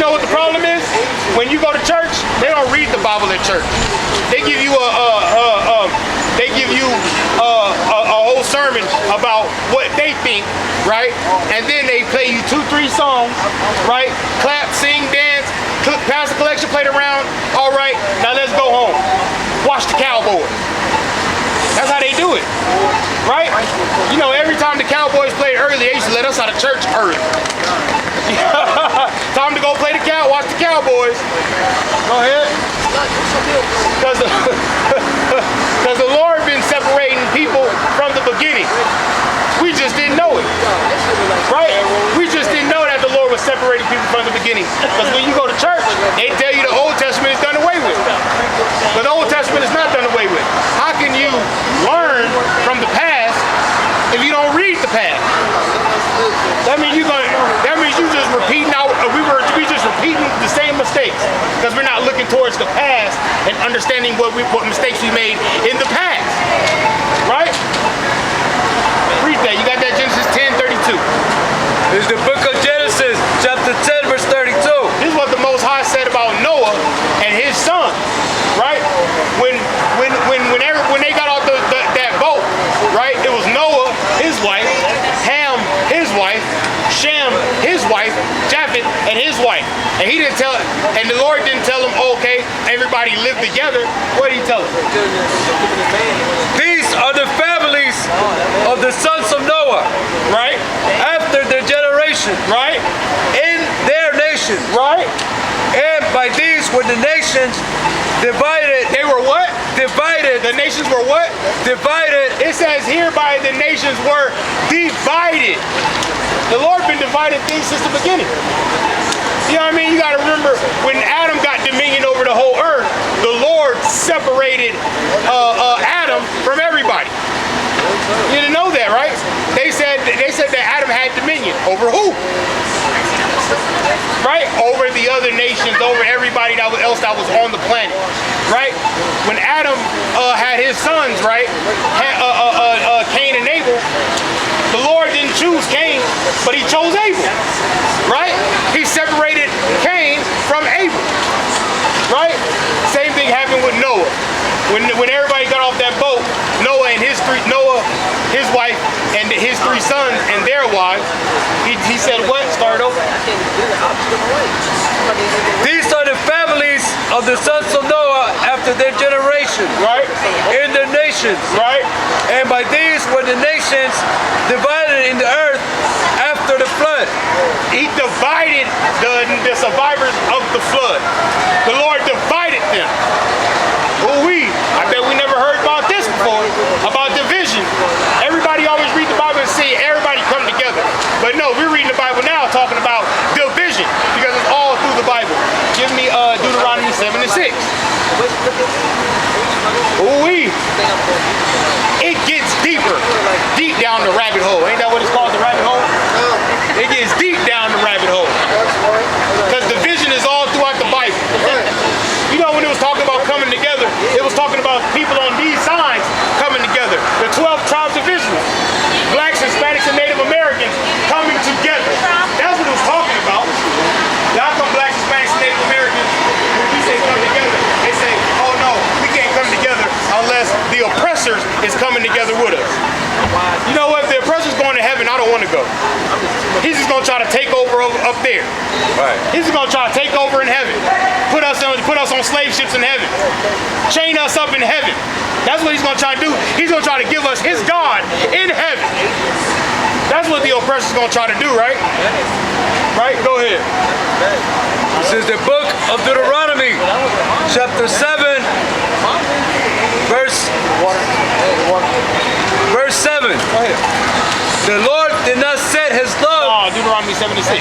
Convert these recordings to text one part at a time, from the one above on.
know what the problem is? When you go to church, they don't read the Bible at church. They give you a whole sermon about what they think, right? And then they play you 2-3 songs, right? Clap, sing, dance, pass the collection plate around. All right, now let's go home. Watch the Cowboys. That's how they do it, right? You know, every time the Cowboys played early, they used to let us out of church early. Time to go play watch the Cowboys. Go ahead. Because the Lord been separating people from the beginning. We just didn't know it, right? We just didn't know that the Lord was separating people from the beginning. Because when you go to church, they tell you the Old Testament is done away with. But the Old Testament is not done away with. How can you learn from the past if you don't read the past? That means you just repeating we just repeating the same mistakes because we're not looking towards the past and understanding what mistakes we made in the past, right? Read that. You got that? Genesis 10:32. This is the book of Genesis, chapter 10, verse 32. This is what the Most High said about Noah and his son, right? When they got off that boat, right? It was Noah, his wife, Ham, his wife, Shem, his wife, Japheth, and his wife. And he didn't tell, and the Lord didn't tell him, oh, okay, everybody live together. What did he tell him? These are the families of the sons of Noah, right? After their generation, right? In their nation, right? And by these were the nations divided. They were what? Divided. The nations were what? Divided. It says hereby the nations were divided. The Lord been dividing things since the beginning. You know what I mean? You got to remember when Adam got dominion over the whole earth, the Lord separated Adam from everybody. You didn't know that, right? They said that Adam had dominion over who? Right? Over the other nations, over everybody else that was on the planet, right? When Adam had his sons, right? Cain and Abel, the Lord didn't choose Cain, but he chose Abel, right? He separated Cain from Abel, right? Same thing happened with Noah. When everybody got off that boat, Noah, his wife, and his 3 sons and their wives, he said what? Start over. These are the families of the sons of Noah after their generation, right? In their nations, right? And by these were the nations divided in the earth after the flood. He divided the survivors of the flood. The Lord divided them. I bet we never heard about this before, about division. Everybody always read the Bible and say everybody come together. But no, we're reading the Bible now talking about division because it's all through the Bible. Give me Deuteronomy 7:6. It gets deeper, deep down the rabbit hole. Ain't that what it's called, the rabbit hole? It gets deep down the rabbit hole. Because division is all throughout the Bible. You know, when it was talking about coming together, it was talking about people on these sides coming together. The 12 tribes of Israel. Blacks, Hispanics, and Native Americans coming together. That's what it was talking about. Y'all come blacks, Hispanics, and Native Americans, when we say come together, they say, oh no, we can't come together unless the oppressors is coming together with us. You know what? If the oppressor's going to heaven, I don't want to go. He's just going to try to take over up there. Right. He's just going to try to take over in heaven. Put us on slave ships in heaven. Chain us up in heaven. That's what he's going to try to do. He's going to try to give us his God in heaven. That's what the oppressor's going to try to do, right? Right? Go ahead. This is the book of Deuteronomy, chapter 7, verse 7. Go ahead. The Lord did not set his love. Deuteronomy 7:6.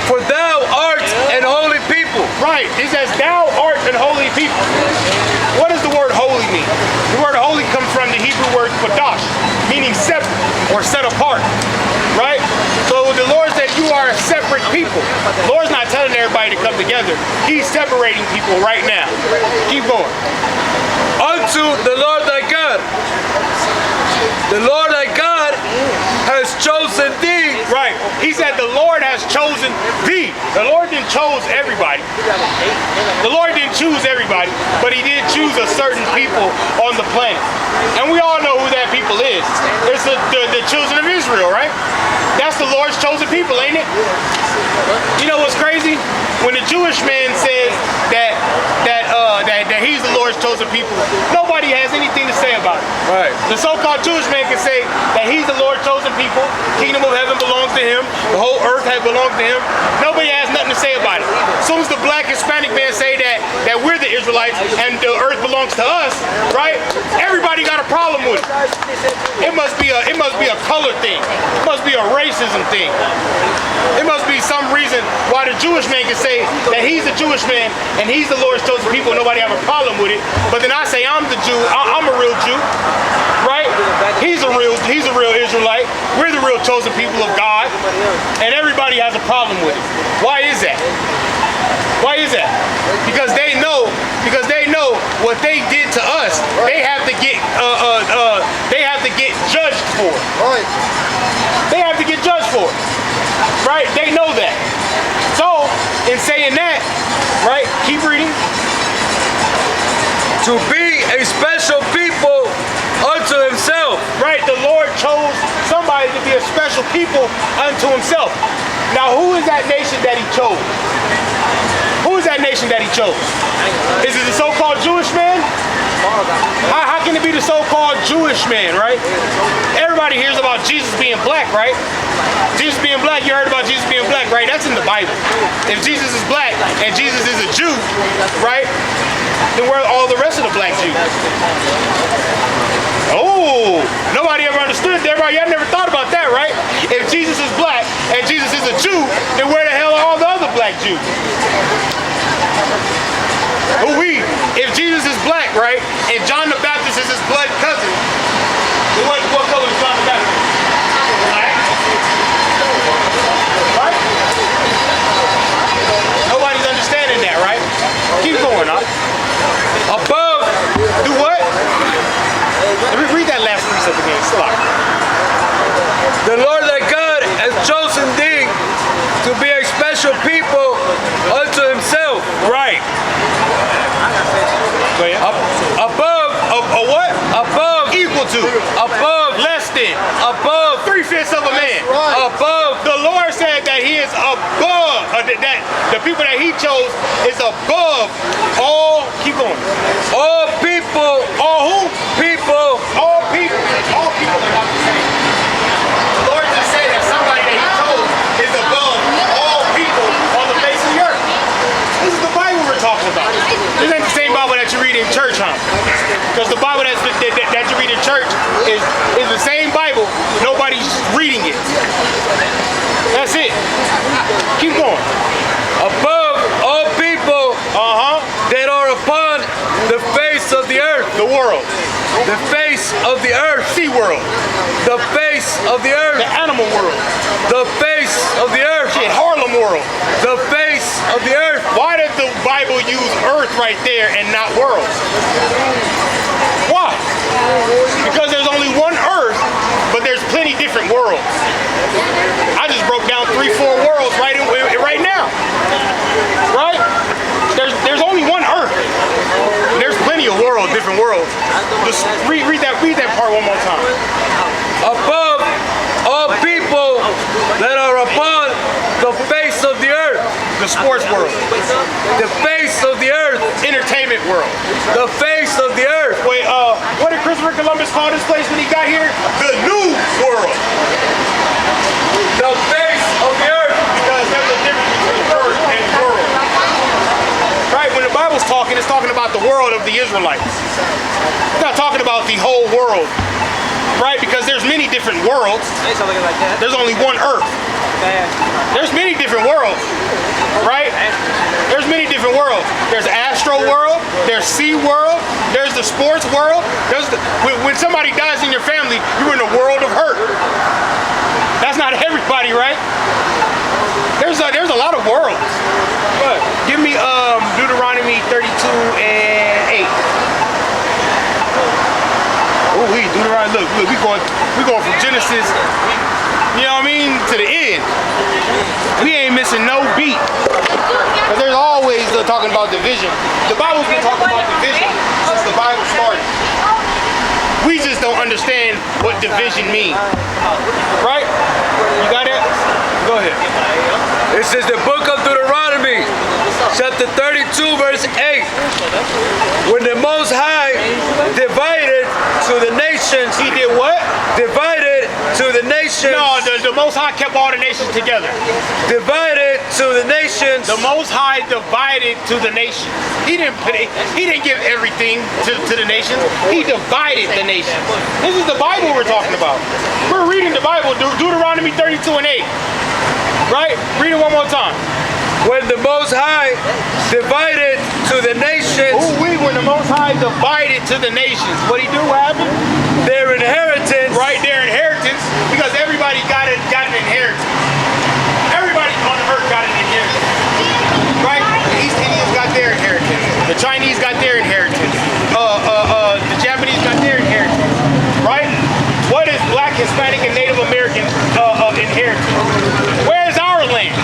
For thou art an holy people. Right. It says, thou art an holy people. What does the word holy mean? The word holy comes from the Hebrew word kadosh, meaning separate or set apart. Right? So the Lord said you are a separate people. The Lord's not telling everybody to come together. He's separating people right now. Keep going. Unto the Lord thy God. The Lord thy God has chosen thee. Right. He said the Lord has chosen thee. The Lord didn't choose everybody. The Lord didn't choose everybody, but he did choose a certain people on the planet. And we all know who that people is. It's the children of Israel, right? That's the Lord's chosen people, ain't it? You know what's crazy? When the Jewish man says that he's the Lord's chosen people, nobody has anything to say about it. Right. The so-called Jewish man can say that he's the Lord's chosen people, kingdom of heaven belongs to him, the whole earth has belonged to him. Nobody has nothing to say about it. As soon as the black Hispanic man say that we're the Israelites and the earth belongs to us, right? Everybody got a problem with it. It must be a color thing. It must be a racism thing. It must be some reason why the Jewish man can say that he's the Jewish man and he's the Lord's chosen people and nobody have a problem with it. But then I say I'm the Jew, I'm a real Jew, right? He's a real Israelite. We're the real chosen people of God, and everybody has a problem with it. Why is that? Why is that? Because they know what they did to us. They have to get judged for it. Right. They have to get judged for it. Right? They know that. So, in saying that, right, keep reading. To be a special people unto himself. Right, the Lord chose somebody to be a special people unto himself. Now, who is that nation that he chose? Who is that nation that he chose? Is it the so-called Jewish man? How can it be the so-called Jewish man, right? Everybody hears about Jesus being black, right? Jesus being black, you heard about Jesus being black, right? That's in the Bible. If Jesus is black and Jesus is a Jew, right? Then where are all the rest of the black Jews? Oh, nobody ever understood that, right? Y'all never thought about that, right? If Jesus is black and Jesus is a Jew, then where the hell are all the other black Jews? If Jesus is black, right, and John the Baptist is his blood cousin, then what color is John the Baptist? Black. Right? Nobody's understanding that, right? Keep going, huh? Above. Do what? Let me read that last precept again. Stop. The Lord thy God has chosen thee to be a special people unto himself. Right. Go ahead. Above. A what? Above. Equal to. Above. Less than. Above. 3/5 of a man. Right. Above. The Lord said that he is above, that the people that he chose is above all, keep going. All people. All who? People. All people. All people are not the same. The Lord just said that somebody that he chose is above all people on the face of the earth. This is the Bible we're talking about. This ain't the same Bible that you read in church, huh? Because the Bible that you read in church is the same Bible. Nobody's reading it. That's it. Keep going. Above all people that are upon the face of the earth. The world. The face of the earth. Sea world. The face of the earth. The animal world. The face of the earth. Shit, Harlem world. The face of the earth. Why did the Bible use earth right there and not world? Why? Because there's only one earth, but there's plenty different worlds. I just broke down 3-4 worlds right now. Right? There's only one earth. There's plenty of worlds, different worlds. Just read that part one more time. Above all people that are upon the face of the earth. The sports world. The face of the earth. Entertainment world. The face of the earth. Wait, what did Christopher Columbus call this place when he got here? The New World. The face of the earth. Because there's a difference between earth and world. Right, when the Bible's talking, it's talking about the world of the Israelites. It's not talking about the whole world. Right, because there's many different worlds. There's only one earth. There's many different worlds. Right? There's many different worlds. There's Astro World, there's Sea World, there's the sports world. When somebody dies in your family, you're in a world of hurt. That's not everybody, right? There's a lot of worlds. But give me Deuteronomy 32:8. Oh, Deuteronomy. Look, we going from Genesis, you know what I mean, to the end. hitting. We ain't missing no beat. Because there's always talking about division. The Bible's been talking about division since the Bible started. We just don't understand what division means. Right? You got it? Go ahead. This is the book of Deuteronomy, chapter 32, verse 8. When the Most High divided to the nations, He did what? divided to the nations. No, the Most High kept all the nations together. Divided to the nations. The Most High divided to the nations. He didn't give everything to the nations. He divided the nations. This is the Bible we're talking about. We're reading the Bible, Deuteronomy 32 and 8. Right? Read it one more time. When the Most High divided to the nations. When the Most High divided to the nations. What'd He do? What happened? Their inheritance. Right, their inheritance. Because everybody got an inheritance. Everybody on the earth got an inheritance. Right? The East Indians got their inheritance. The Chinese got their inheritance. The Japanese got their inheritance. Right? What is Black, Hispanic, and Native American inheritance? Where is our land?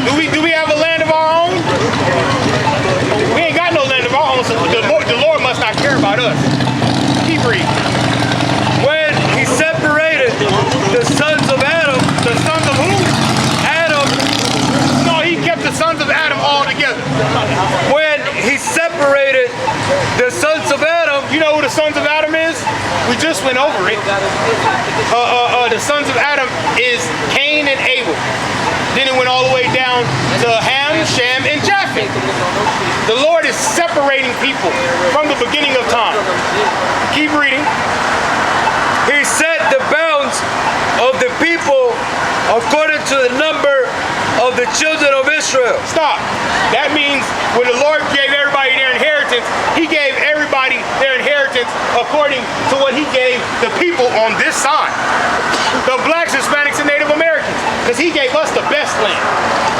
Do we have a land of our own? We ain't got no land of our own, so the Lord must not care about us. Keep reading. When He separated the sons of Adam. The sons of who? Adam. No, He kept the sons of Adam all together. When He separated the sons of Adam. You know who the sons of Adam is? We just went over it. The sons of Adam is Cain and Abel. Then it went all the way down to Ham, Shem, and Japheth. The Lord is separating people from the beginning of time. Keep reading. He set the bounds of the people according to the number of the children of Israel. Stop. That means when the Lord gave everybody their inheritance, He gave everybody their inheritance according to what He gave the people on this side. The Blacks, Hispanics, and Native Americans. Because He gave us the best land.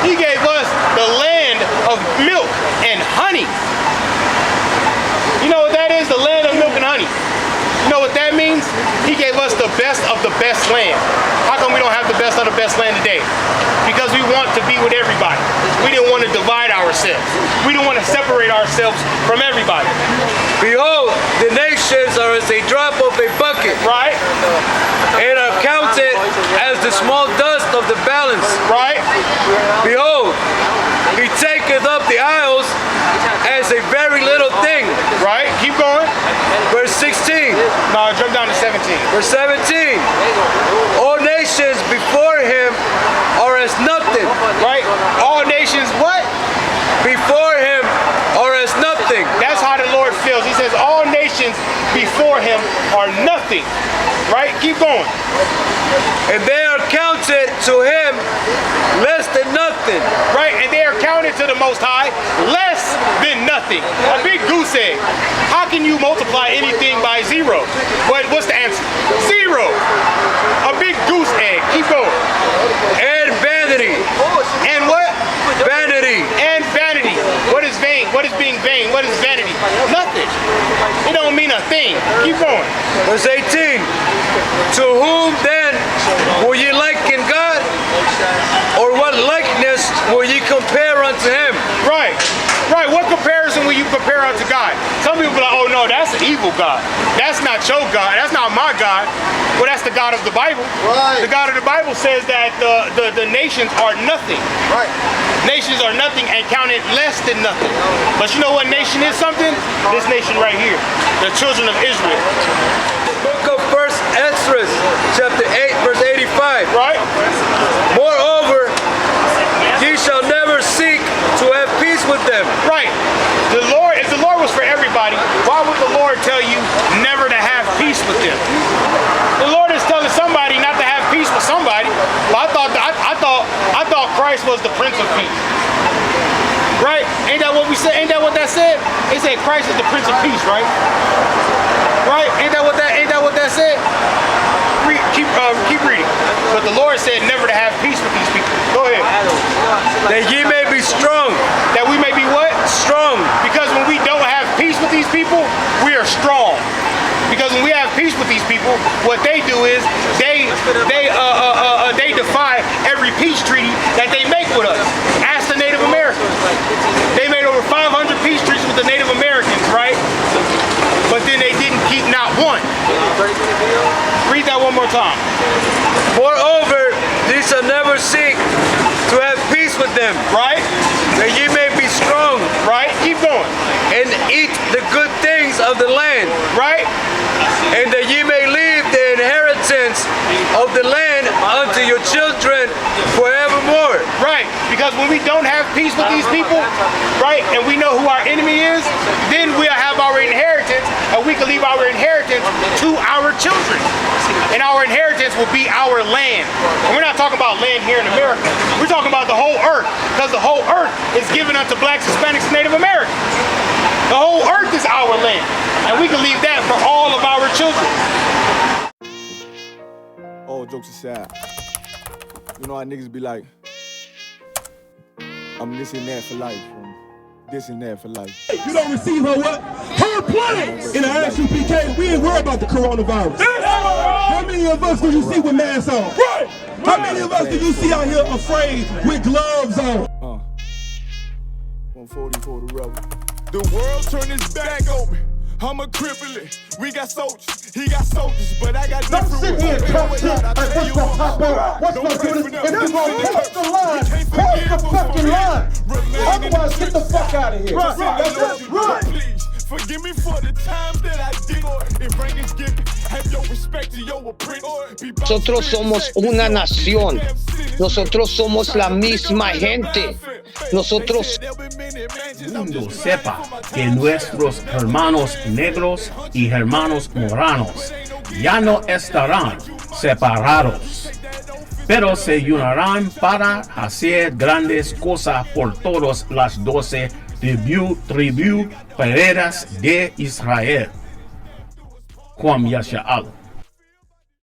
He gave us the land of milk and honey. You know what that is? The land of milk and honey. You know what that means? He gave us the best of the best land. How come we don't have the best of the best land today? Because we want to be with everybody. We didn't want to divide ourselves. We didn't want to separate ourselves from everybody. Behold, the nations are as a drop of a bucket. Right? And are counted as the small dust of the balance. Right? Behold, He taketh up the isles as a very little thing. Right? Keep going. Verse 16. No, jump down to 17. Verse 17. All nations before Him are as nothing. Right? All nations what? Before Him are as nothing. That's how the Lord feels. He says all nations before Him are nothing. Right? Keep going. And they are counted to Him less than nothing. Right? And they are counted to the Most High less than nothing. A big goose egg. How can you multiply anything by zero? What's the answer? Zero. A big goose egg. Keep going. And vanity. And what? Vanity. And vanity. What is vain? What is being vain? What is vanity? Nothing. It don't mean a thing. Keep going. Verse 18. To whom then will ye liken God? Or what likeness will ye compare unto Him? Right. Right. What comparison will you compare unto God? Some people be like, oh no, that's an evil God. That's not your God. That's not my God. Well, that's the God of the Bible. Right. The God of the Bible says that the nations are nothing. Right. Nations are nothing and counted less than nothing. But you know what nation is something? This nation right here. The children of Israel. Book of 1 Ezra, chapter 8, verse 85. Right? Moreover, ye shall never seek to have peace with them. Right. If the Lord was for everybody, why would the Lord tell you never to have peace with them? The Lord is telling somebody not to have peace with somebody. But I thought Christ was the Prince of Peace. Right? Ain't that what we said? Ain't that what that said? It said Christ is the Prince of Peace, right? Right? Ain't that what that said? Keep reading. But the Lord said never to have peace with these people. Go ahead. That ye may be strong. That we may be what? Strong. Because when we don't have peace with these people, we are strong. Because when we have peace peace with these people, what they do is they defy every peace treaty that they make with us. Ask the Native Americans. They made over 500 peace treaties with the Native Americans, right? But then they didn't keep not one. Read that one more time. Moreover, ye shall never seek to have peace with them, Right? that ye may be strong Right? Keep going. and eat the good things of the land, Right? and that ye may leave the inheritance of the land unto your children forevermore. Right, because when we don't have peace with these people, right, and we know who our enemy is, then we'll have our inheritance, and we can leave our inheritance to our children. And our inheritance will be our land. And we're not talking about land here in America. We're talking about the whole earth, because the whole earth is given unto blacks, Hispanics, and Native Americans. The whole earth is our land, and we can leave that for all of our children. All jokes aside, you know how niggas be like, I'm this and that for life, this and that for life. You don't receive her what? Her plane! In the Isupk, we ain't worried about the coronavirus. How many of us do you see with masks on? How many of us do you see out here afraid with gloves on? 140 for the rebel. The world turned its back on me. I'm a cripple. We got soldiers, he got soldiers, but I got Don't different sit here and talk shit I like tell what's you gonna what, pop up. What's gonna do this? If you gonna cross the line, cross the fucking line. Otherwise, get the fuck out of here. That's it. Run. Please, forgive me for the times that I did. If rankings give me, have your respect to your apprentice. Nosotros somos una nación. Nosotros somos la misma gente. Nosotros mundo sepa que nuestros hermanos negros y hermanos moranos ya no estarán separados, pero se unirán para hacer grandes cosas por todas las 12 tribus peredas de Israel. Juan Yasha'al.